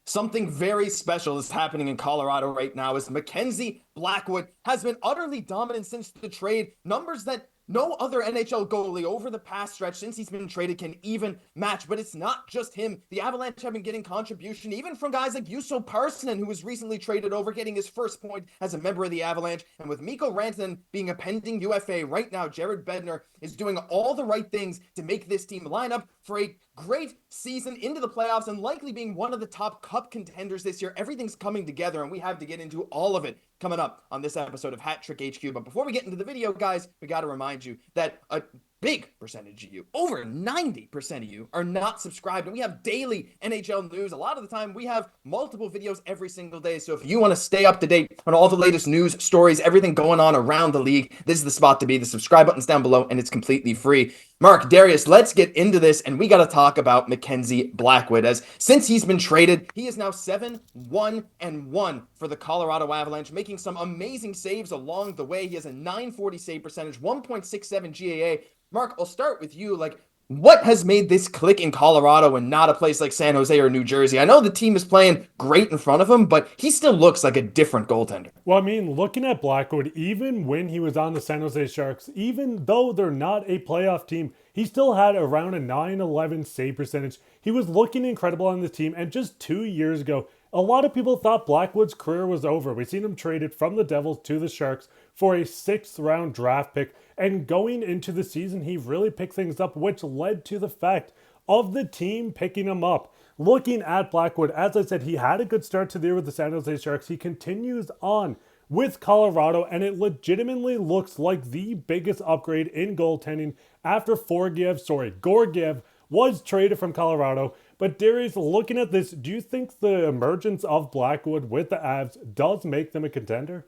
Something very special is happening in Colorado right now as Mackenzie Blackwood has been utterly dominant since the trade. Numbers that no other NHL goalie over the past stretch since he's been traded can even match. But it's not just him. The Avalanche have been getting contribution even from guys like Jusso Parssinen, who was recently traded over, getting his first point as a member of the Avalanche. And with Mikko Rantanen being a pending UFA right now, Jared Bednar is doing all the right things to make this team line up for a great season into the playoffs and likely being one of the top cup contenders this year. Everything's coming together, and we have to get into all of it coming up on this episode of Hat Trick HQ. But before we get into the video, guys, we got to remind you that a big percentage of you, over 90% of you, are not subscribed. And we have daily NHL news. A lot of the time, we have multiple videos every single day. So if you want to stay up to date on all the latest news, stories, everything going on around the league, this is the spot to be. The subscribe button's down below, and it's completely free. Mark, Darius, let's get into this, and we got to talk about Mackenzie Blackwood, as since he's been traded, he is now 7-1-1 for the Colorado Avalanche, making some amazing saves along the way. He has a .940 save percentage, 1.67 GAA. Mark, I'll start with you. What has made this click in Colorado and not a place like San Jose or New Jersey? I know the team is playing great in front of him, but he still looks like a different goaltender. Well, I mean, looking at Blackwood, even when he was on the San Jose Sharks, even though they're not a playoff team, he still had around a .911 save percentage. He was looking incredible on the team, and just 2 years ago, a lot of people thought Blackwood's career was over. We've seen him traded from the Devils to the Sharks for a 6th-round draft pick, and going into the season, he really picked things up, which led to the fact of the team picking him up. Looking at Blackwood, as I said, he had a good start to the year with the San Jose Sharks. He continues on with Colorado, and it legitimately looks like the biggest upgrade in goaltending after Gorgiev was traded from Colorado. But Darius, looking at this, do you think the emergence of Blackwood with the Avs does make them a contender?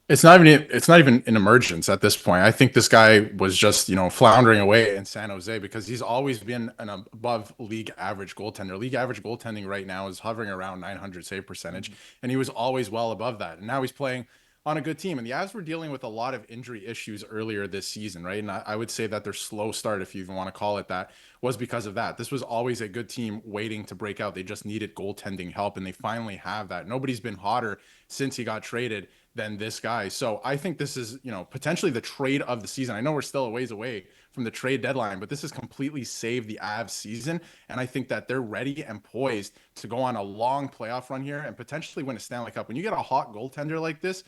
It's not even an emergence at this point. I think this guy was just, floundering away in San Jose because he's always been an above league average goaltender. League average goaltending right now is hovering around 900 save percentage, and he was always well above that. And now he's playing on a good team. And the Avs were dealing with a lot of injury issues earlier this season, right? And I would say that their slow start, if you even want to call it that, was because of that. This was always a good team waiting to break out. They just needed goaltending help, and they finally have that. Nobody's been hotter since he got traded than this guy. So I think this is, potentially the trade of the season. I know we're still a ways away from the trade deadline, but this has completely saved the Avs season. And I think that they're ready and poised to go on a long playoff run here and potentially win a Stanley Cup. When you get a hot goaltender like this,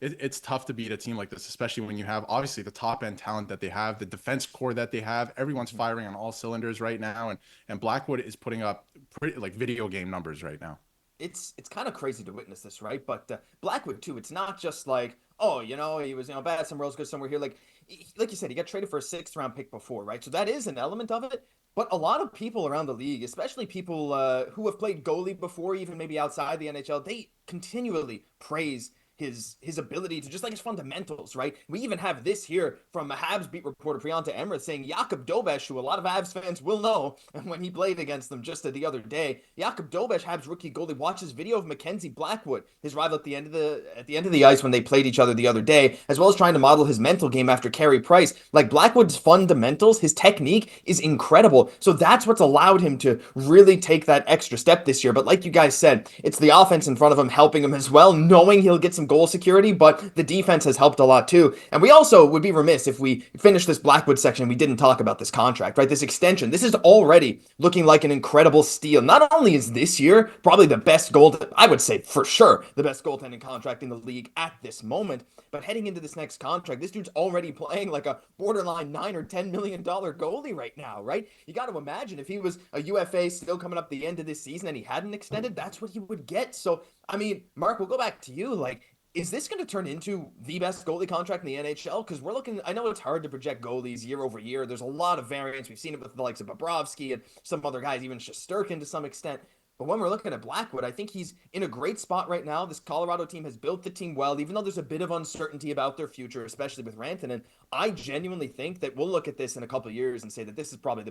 it's tough to beat a team like this, especially when you have obviously the top end talent that they have, the defense core that they have. Everyone's firing on all cylinders right now. And Blackwood is putting up pretty like video game numbers right now. It's kind of crazy to witness this, right? But Blackwood too. It's not just like, oh, he was bad somewhere else, good somewhere here. Like you said, he got traded for a 6th-round pick before, right? So that is an element of it. But a lot of people around the league, especially people who have played goalie before, even maybe outside the NHL, they continually praise his ability to just like his fundamentals, right? We even have this here from a Habs beat reporter Priyanka Emrith saying Jakub Dobeš, who a lot of Habs fans will know, and when he played against them just the other day, Jakub Dobeš, Habs rookie goalie, watches video of Mackenzie Blackwood, his rival at the end of the ice when they played each other the other day, as well as trying to model his mental game after Carey Price. Like Blackwood's fundamentals, his technique is incredible. So that's what's allowed him to really take that extra step this year. But like you guys said, it's the offense in front of him helping him as well, knowing he'll get some goal security, but the defense has helped a lot too. And we also would be remiss if we finish this Blackwood section, we didn't talk about this contract, right? This extension. This is already looking like an incredible steal. Not only is this year probably the best I would say for sure, the best goaltending contract in the league at this moment, but heading into this next contract, this dude's already playing like a borderline $9 or $10 million goalie right now, right? You got to imagine if he was a UFA still coming up the end of this season and he hadn't extended, that's what he would get. So, I mean, Mark, we'll go back to you. Is this going to turn into the best goalie contract in the NHL? Because we're looking, I know it's hard to project goalies year over year. There's a lot of variance. We've seen it with the likes of Bobrovsky and some other guys, even Shesterkin to some extent. But when we're looking at Blackwood, I think he's in a great spot right now. This Colorado team has built the team well, even though there's a bit of uncertainty about their future, especially with Rantanen. I genuinely think that we'll look at this in a couple of years and say that this is probably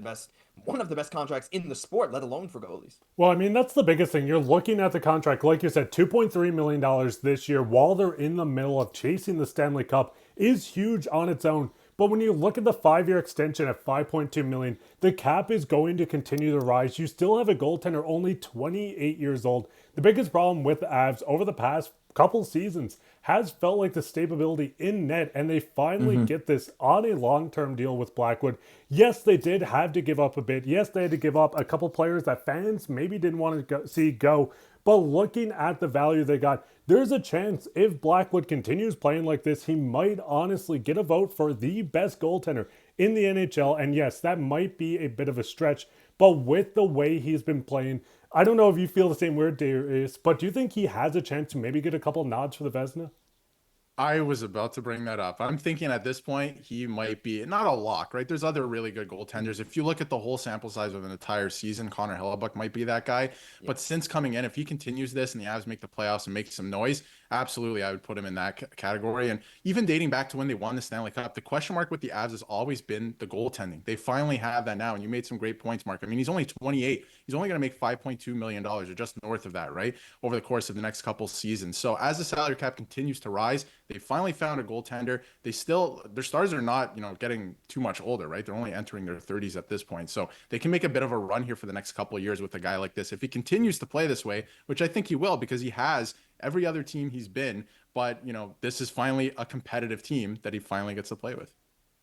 one of the best contracts in the sport, let alone for goalies. Well, I mean, that's the biggest thing. You're looking at the contract, like you said, $2.3 million this year while they're in the middle of chasing the Stanley Cup is huge on its own. But when you look at the 5-year extension at 5.2 million, the cap is going to continue to rise. You still have a goaltender only 28 years old. The biggest problem with the Avs over the past couple seasons has felt like the stability in net, and they finally get this on a long-term deal with Blackwood. Yes, they did have to give up a bit. Yes, they had to give up a couple players that fans maybe didn't want to see go. But looking at the value they got, there's a chance if Blackwood continues playing like this, he might honestly get a vote for the best goaltender in the NHL. And yes, that might be a bit of a stretch, but with the way he's been playing, I don't know if you feel the same way, Darius, but do you think he has a chance to maybe get a couple nods for the Vezina? I was about to bring that up. I'm thinking at this point, he might be not a lock, right? There's other really good goaltenders. If you look at the whole sample size of an entire season, Connor Hellebuck might be that guy. Yeah. But since coming in, if he continues this and the Avs make the playoffs and make some noise, absolutely, I would put him in that category. And even dating back to when they won the Stanley Cup, the question mark with the Avs has always been the goaltending. They finally have that now. And you made some great points, Mark. I mean, he's only 28. He's only going to make $5.2 million or just north of that, right? Over the course of the next couple seasons. So as the salary cap continues to rise, they finally found a goaltender. They still, their stars are not, getting too much older, right? They're only entering their 30s at this point. So they can make a bit of a run here for the next couple of years with a guy like this. If he continues to play this way, which I think he will, because he has every other team he's been, but this is finally a competitive team that he finally gets to play with.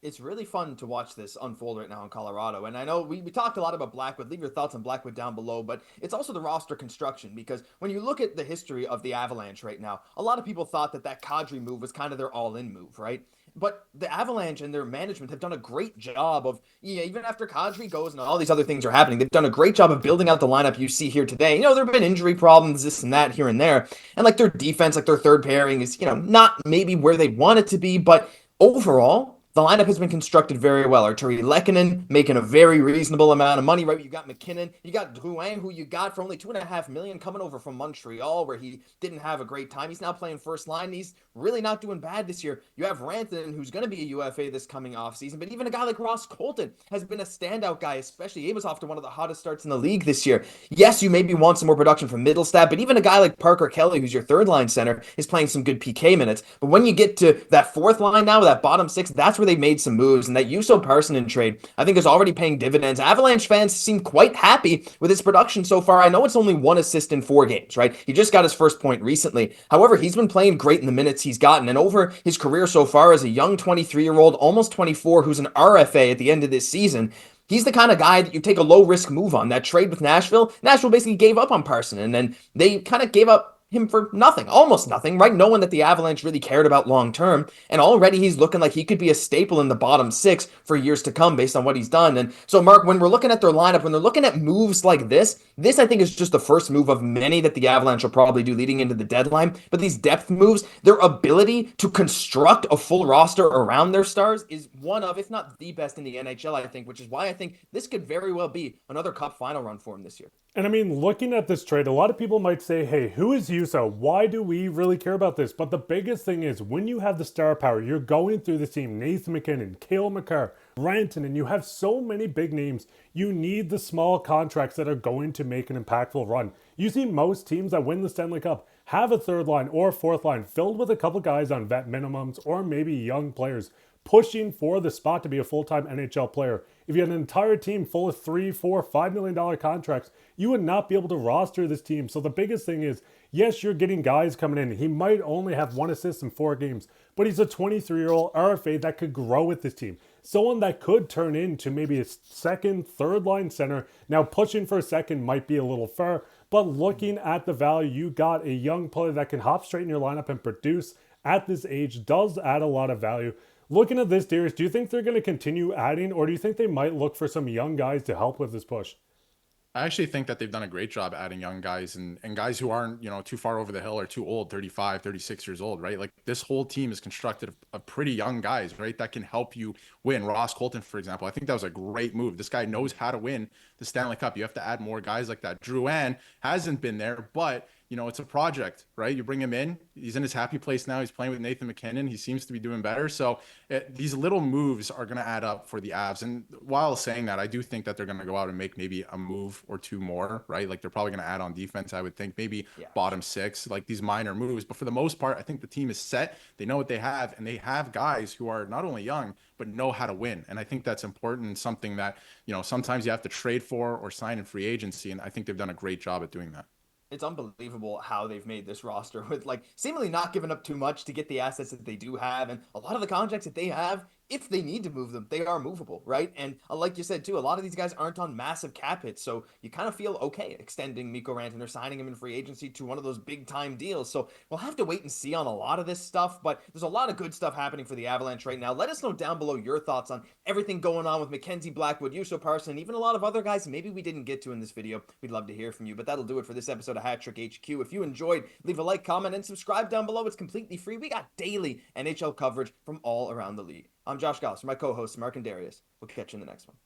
It's really fun to watch this unfold right now in Colorado. And I know we talked a lot about Blackwood. Leave your thoughts on Blackwood down below, but it's also the roster construction, because when you look at the history of the Avalanche right now, a lot of people thought that Kadri move was kind of their all-in move, right? But the Avalanche and their management have done a great job of, even after Kadri goes and all these other things are happening, they've done a great job of building out the lineup you see here today. There have been injury problems, this and that here and there. And like their defense, like their third pairing is, not maybe where they want it to be, but overall, the lineup has been constructed very well. Arturi Lehkonen making a very reasonable amount of money, right? You got MacKinnon, you got Drouin, who you got for only $2.5 million coming over from Montreal, where he didn't have a great time. He's now playing first line. He's really not doing bad this year. You have Rantanen, who's going to be a UFA this coming offseason, but even a guy like Ross Colton has been a standout guy, especially he was off to one of the hottest starts in the league this year. Yes, you maybe want some more production from Middlestat, but even a guy like Parker Kelly, who's your third line center, is playing some good PK minutes. But when you get to that fourth line now, that bottom six, that's where they made some moves, and that Jusso Parssinen trade, I think, is already paying dividends. Avalanche fans seem quite happy with his production so far. I know it's only 1 assist in 4 games, right? He just got his first point recently. However, he's been playing great in the minutes he's gotten, and over his career so far as a young 23-year-old, almost 24, who's an RFA at the end of this season, he's the kind of guy that you take a low-risk move on. That trade with Nashville basically gave up on Parssinen, and then they kind of gave up him for nothing, almost nothing, right? No one that the Avalanche really cared about long term. And already he's looking like he could be a staple in the bottom 6 for years to come based on what he's done. And so, Mark, when we're looking at their lineup, when they're looking at moves like this I think is just the first move of many that the Avalanche will probably do leading into the deadline. But these depth moves, their ability to construct a full roster around their stars is one of, if not the best in the NHL, I think, which is why I think this could very well be another Cup final run for him this year. And I mean, looking at this trade, a lot of people might say, hey, who is Jusso? Why do we really care about this? But the biggest thing is when you have the star power, you're going through the team, Nathan MacKinnon, Cale Makar, Rantanen, you have so many big names. You need the small contracts that are going to make an impactful run. You see most teams that win the Stanley Cup have a third line or fourth line filled with a couple guys on vet minimums or maybe young players pushing for the spot to be a full-time NHL player. If you had an entire team full of $3, $4, $5 million contracts, you would not be able to roster this team. So the biggest thing is, yes, you're getting guys coming in. He might only have 1 assist in 4 games, but he's a 23-year-old RFA that could grow with this team. Someone that could turn into maybe a second, third line center. Now pushing for a second might be a little far, but looking at the value, you got a young player that can hop straight in your lineup and produce at this age does add a lot of value. Looking at this, Darius, do you think they're going to continue adding, or do you think they might look for some young guys to help with this push? I actually think that they've done a great job adding young guys and guys who aren't, too far over the hill or too old, 35, 36 years old, right? Like this whole team is constructed of pretty young guys, right? That can help you win. Ross Colton, for example, I think that was a great move. This guy knows how to win the Stanley Cup. You have to add more guys like that. Drouin hasn't been there, but it's a project, right? You bring him in, he's in his happy place now. He's playing with Nathan MacKinnon. He seems to be doing better. So these little moves are going to add up for the Avs. And while saying that, I do think that they're going to go out and make maybe a move or two more, right? Like they're probably going to add on defense, I would think, maybe bottom six, like these minor moves. But for the most part, I think the team is set. They know what they have, and they have guys who are not only young, but know how to win. And I think that's important and something that, sometimes you have to trade for or sign in free agency. And I think they've done a great job at doing that. It's unbelievable how they've made this roster with like seemingly not giving up too much to get the assets that they do have, and a lot of the contracts that they have, if they need to move them, they are movable, right? And like you said too, a lot of these guys aren't on massive cap hits, so you kind of feel okay extending Mikko Rantanen or signing him in free agency to one of those big time deals. So we'll have to wait and see on a lot of this stuff, but there's a lot of good stuff happening for the Avalanche right now. Let us know down below your thoughts on everything going on with Mackenzie Blackwood, Jusso Parssinen, and even a lot of other guys maybe we didn't get to in this video. We'd love to hear from you, but that'll do it for this episode of Hat Trick HQ. If you enjoyed, leave a like, comment, and subscribe down below. It's completely free. We got daily NHL coverage from all around the league. I'm Josh Gauss, my co-hosts Mark and Darius. We'll catch you in the next one.